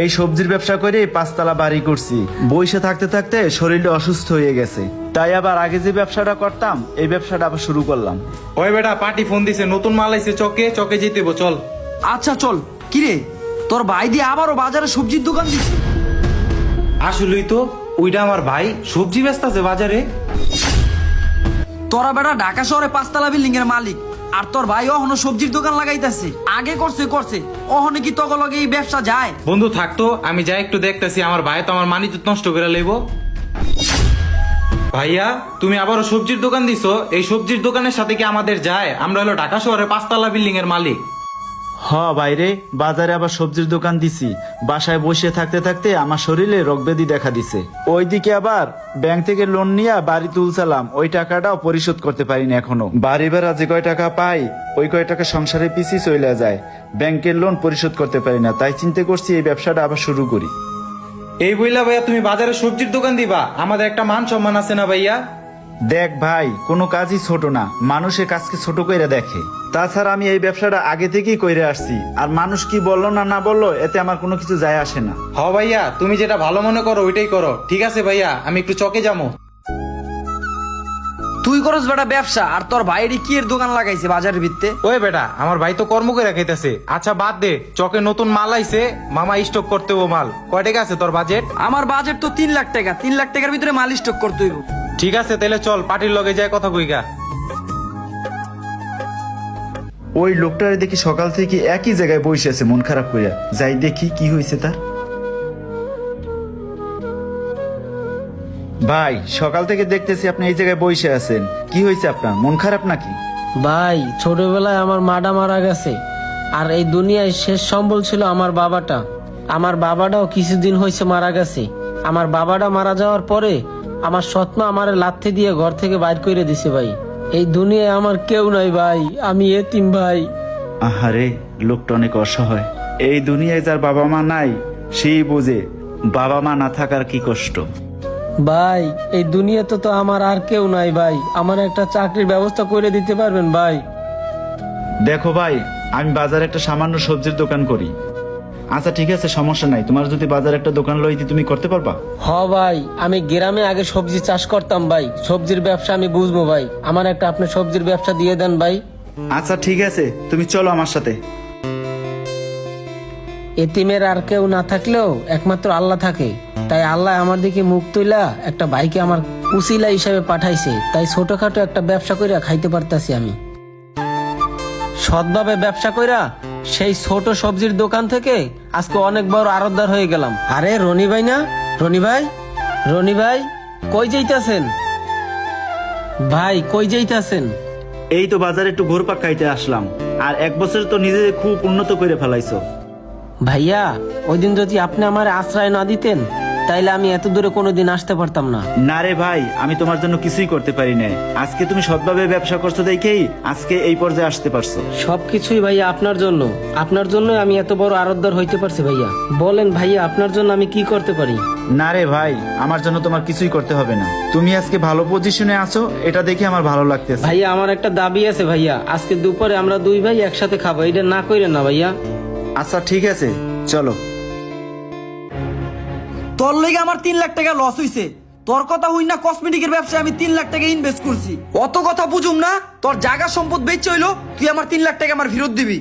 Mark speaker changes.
Speaker 1: এই সবজির ব্যবসা করে 5 তলা বাড়ি করছি। বসে থাকতে থাকতে শরীরটা অসুস্থ হয়ে গেছে, তাই আবার আগে যে ব্যবসাটা করতাম এই ব্যবসাটা আবার শুরু করলাম।
Speaker 2: ওই বেটা পার্টি ফোন দিছে, নতুন মাল আইছে, চকে যেতে হইবো, চল।
Speaker 3: আচ্ছা চল। কিরে তোর ভাই দিয়ে আবারও বাজারে সবজির দোকান দিছে?
Speaker 2: আসলেই তো ওইটা আমার ভাই, সবজি বেচতাছে বাজারে।
Speaker 3: তোরা বেটা ঢাকা শহরে 5 তলা বিল্ডিং এর মালিক, আর তোর ভাই অহনো সবজির দোকান লাগাইতেছে। আগে করছে অহনে কি তগো লগে এই ব্যবসা যায়?
Speaker 2: বন্ধু থাকতো, আমি যাই একটু দেখতেছি, আমার ভাই তো আমার মানিজ্জত নষ্ট করে লইব। ভাইয়া তুমি আবারও সবজির দোকান দিছো, এই সবজির দোকানের সাথে কি আমাদের যায়? আমরা হলো ঢাকা শহরে 5 তলা বিল্ডিং এর মালিক।
Speaker 1: বাইরে বাজারে আবার সবজির দোকান দিছি। বাসায় বসে থাকতে থাকতে আমার শরীরে রোগব্যাধি দেখা দিছে। ওইদিকে আবার ব্যাংক থেকে লোন নিয়ে বাড়ি তুলছিলাম, ওই টাকাটাও পরিশোধ করতে পারিনি এখনো। বাড়ি ভাড়া যে কয় টাকা পাই ওই কয় টাকা সংসারে পিছিয়ে চলে যায়, ব্যাংকের লোন পরিশোধ করতে পারি না। তাই চিন্তা করছি এই ব্যবসাটা আবার শুরু করি।
Speaker 2: এই বইলা ভাইয়া তুমি বাজারে সবজির দোকান দিবা, আমাদের একটা মান সম্মান আছে না ভাইয়া?
Speaker 1: দেখ ভাই, কোনো কাজই ছোট না, মানুষের কাজকে ছোট কইরা দেখে। তাছাড়া আমি এই ব্যবসাটা আগে থেকেই কইরে আসছি, আর মানুষ কি বললো না বললো এতে আমার কোনো কিছু যায় আসে না।
Speaker 2: হ ভাইয়া, তুমি যেটা ভালো মনে করো ওইটাই করো। ঠিক আছে ভাইয়া, আমি একটু চকে যাবো।
Speaker 3: তুই করস বেটা ব্যবসা, আর তোর ভাইয়ের কি এর দোকান লাগাইছে বাজারের ভিত্তে?
Speaker 2: ওই বেটা আমার ভাই তো কর্ম করে খাইতেছে। আচ্ছা বাদ দে, চকে নতুন মাল আইছে, মামা স্টক করতে হবো মাল। কয় টাকা আছে তোর বাজেট?
Speaker 3: আমার বাজেট তো 3 লাখ টাকা। 3 লাখ টাকার ভিতরে মাল স্টক করতে হইব।
Speaker 2: ঠিক আছে তাহলে চল, পার্টির লগে যায় কথা কইগা।
Speaker 1: ওই লোকটারে দেখি সকাল থেকে একই জায়গায় বসে আছে মন খারাপ কইরা। যাই দেখি কি হয়েছে তার। ভাই সকাল থেকে দেখতেছি আপনি এই জায়গায় বসে আছেন, কি হয়েছে আপনার? মন খারাপ নাকি?
Speaker 4: ভাই ছোটবেলায় আমার মাটা মারা গেছে, আর এই দুনিয়ায় শেষ সম্বল ছিল আমার বাবাটা। আমার বাবাটাও কিছুদিন হয়েছে মারা গেছে। আমার বাবাটা মারা যাওয়ার পরে আমার সৎমা আমার লাথি দিয়ে ঘর থেকে বাইর করে দিছে। ভাই এই দুনিয়ায় আমার কেউ নাই ভাই, আমি এতিম ভাই।
Speaker 1: আহারে, লোকটা অনেক অসহায়। এই দুনিয়ায় যার বাবা মা নাই সেই বোঝে বাবা মা না থাকার কি কষ্ট।
Speaker 4: ভাই এই দুনিয়াতে তো আমার আর কেউ নাই ভাই, আমার একটা চাকরির ব্যবস্থা করে দিতে পারবেন ভাই?
Speaker 1: দেখো ভাই, আমি বাজারে একটা সামান্য সবজির দোকান করি। আচ্ছা ঠিক আছে, সমস্যা নাই। তোমার যদি বাজারে একটা দোকান লইতে তুমি করতে পারবা?
Speaker 4: হ ভাই, আমি গ্রামে আগে সবজি চাষ করতাম ভাই, সবজির ব্যবসা আমি বুঝবো ভাই। আমার একটা আপনি সবজির ব্যবসা দিয়ে দেন ভাই।
Speaker 1: আচ্ছা ঠিক আছে, তুমি চলো আমার সাথে।
Speaker 4: এতিমের আর কেউ না থাকলেও একমাত্র আল্লাহ থাকে, তাই আল্লাহ আমার দিকে মুখ তুইলা একটা ভাইকে আমার উসিলা হিসাবে পাঠাইছে। তাই ছোটখাটো একটা ব্যবসা কইরা খাইতে পারতাছি আমি। সৎভাবে ব্যবসা কইরা সেই ছোট সবজির দোকান থেকে আজকে অনেক বড় আড়তদার হয়ে গেলাম। আরে রনি ভাই না? রনি ভাই কই যাইতাছেন? ভাই কই যাইতাছেন?
Speaker 1: এই তো বাজারে একটু ঘুরপাক খাইতে আসলাম। আর 1 বছর তো নিজে খুব উন্নত করে ফেলাইছো।
Speaker 4: ভাইয়া ওই দিন যদি আপনি আমার আশ্রয় না দিতেন তাইলে আমি এত দূরে কোনোদিন আসতে পারতাম না।
Speaker 1: না রে ভাই, আমি তোমার জন্য কিছুই করতে পারি না। আজকে তুমি সৎভাবে ব্যবসা করছো দেখেই আজকে এই পর্যায়ে আসতে পারছো।
Speaker 4: সবকিছুই ভাইয়া আপনার জন্য আমি এত বড় আরতদার হইতে পারছি। ভাইয়া বলেন ভাইয়া, আপনার জন্য আমি কি করতে পারি?
Speaker 1: না রে ভাই, আমার জন্য তোমার কিছুই করতে হবে না। তুমি আজকে ভালো পজিশনে আছো, এটা দেখে আমার ভালো লাগতেছে।
Speaker 4: ভাইয়া আমার একটা দাবি আছে ভাইয়া, আজকে দুপুরে আমরা 2 ভাই একসাথে খাবো, এটা না কইরেন না ভাইয়া?
Speaker 1: আচ্ছা ঠিক আছে, চলো।
Speaker 3: তোর লেগে আমার 3 লাখ টাকা লস হইছে। তোর কথা হই না, কসমেটিকের ব্যবসায় আমি 3 লাখ টাকা ইনভেস্ট করছি। অত কথা বুঝুম না, তোর জায়গা সম্পদ বেচে হইলো তুই আমার 3 লাখ টাকা আমার ফেরত দিবি।